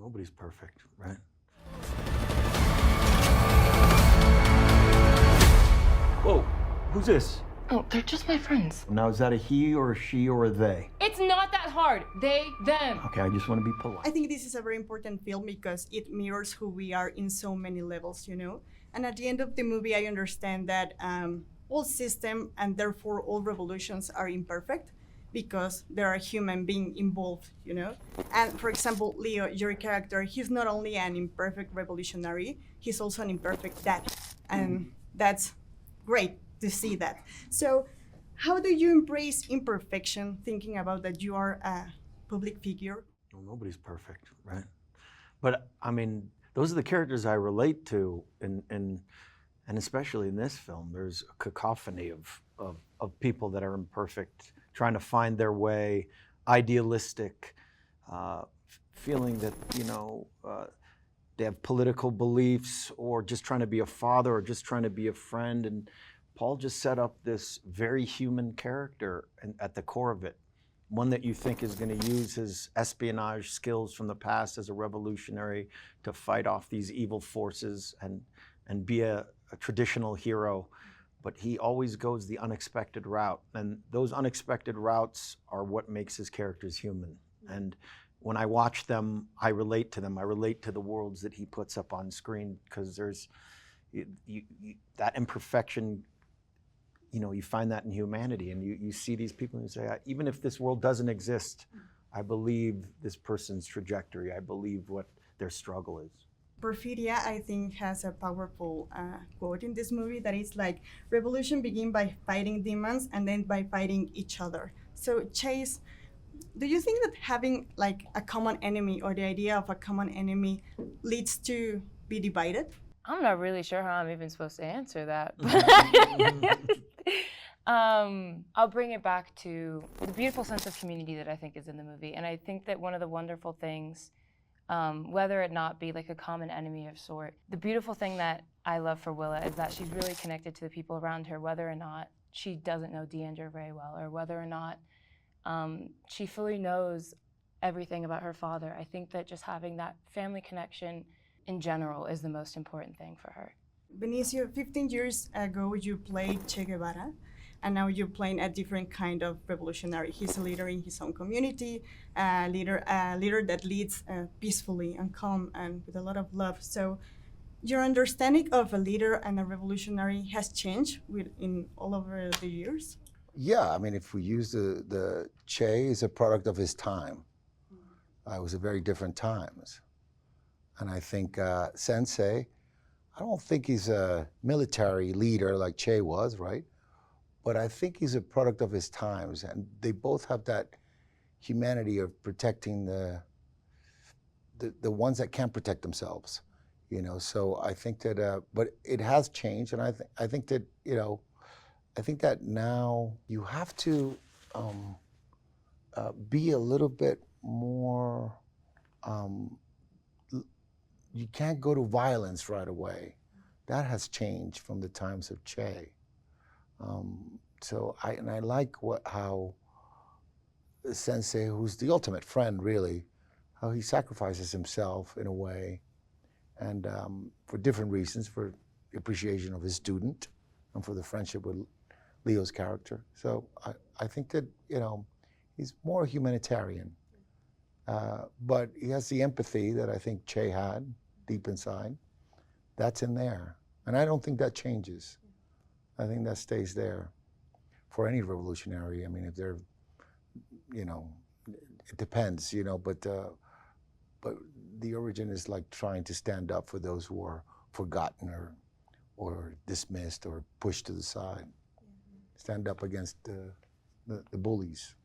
Nobody's perfect, right? Whoa, who's this? Oh, they're just my friends. Now, is that a he or a she or a they? It's not that hard. They, them. Okay, I just want to be polite. I think this is a very important film because it mirrors who we are in so many levels, you know? And at the end of the movie, I understand that all system and therefore all revolutions are imperfect because there are human beings involved, you know? And for example, Leo, your character, he's not only an imperfect revolutionary, he's also an imperfect dad. And that's great to see that. So how do you embrace imperfection, thinking about that you are a public figure? Well, nobody's perfect, right? But I mean, those are the characters I relate to, and especially in this film, there's a cacophony of people that are imperfect, trying to find their way, idealistic, feeling that, you know, they have political beliefs, or just trying to be a father, or just trying to be a friend. And Paul just set up this very human character at the core of it. One that you think is going to use his espionage skills from the past as a revolutionary to fight off these evil forces and be a traditional hero. But he always goes the unexpected route. And those unexpected routes are what makes his characters human. And when I watch them, I relate to them. I relate to the worlds that he puts up on screen, because there's that imperfection. You know, you find that in humanity, and you see these people and you say, even if this world doesn't exist, I believe this person's trajectory. I believe what their struggle is. Porfiria, I think, has a powerful quote in this movie that is like, revolution begins by fighting demons and then by fighting each other. So Chase, do you think that having like a common enemy, or the idea of a common enemy, leads to be divided? I'm not really sure how I'm even supposed to answer that. I'll bring it back to the beautiful sense of community that I think is in the movie. And I think that one of the wonderful things, whether it not be like a common enemy of sort, the beautiful thing that I love for Willa is that she's really connected to the people around her, whether or not she doesn't know Deandra very well, or whether or not she fully knows everything about her father. I think that just having that family connection in general is the most important thing for her. Benicio, 15 years ago you played Che Guevara, and now you're playing a different kind of revolutionary. He's a leader in his own community, a leader that leads peacefully and calm and with a lot of love. So your understanding of a leader and a revolutionary has changed in all over the years? Yeah, I mean, if we use the Che is a product of his time. It was a very different times. And I think Sensei, I don't think he's a military leader like Che was, right? But I think he's a product of his times, and they both have that humanity of protecting the ones that can't protect themselves, you know. So I think that, but it has changed, and I think that, you know, I think that now you have to be a little bit more. You can't go to violence right away. That has changed from the times of Che. So I like how Sensei, who's the ultimate friend really, how he sacrifices himself in a way, and for different reasons, for the appreciation of his student and for the friendship with Leo's character. So I think that, you know, he's more humanitarian, but he has the empathy that I think Che had deep inside. That's in there. And I don't think that changes. I think that stays there for any revolutionary. I mean, if they're, you know, it depends, you know, but the origin is like trying to stand up for those who are forgotten or dismissed or pushed to the side. Stand up against the bullies.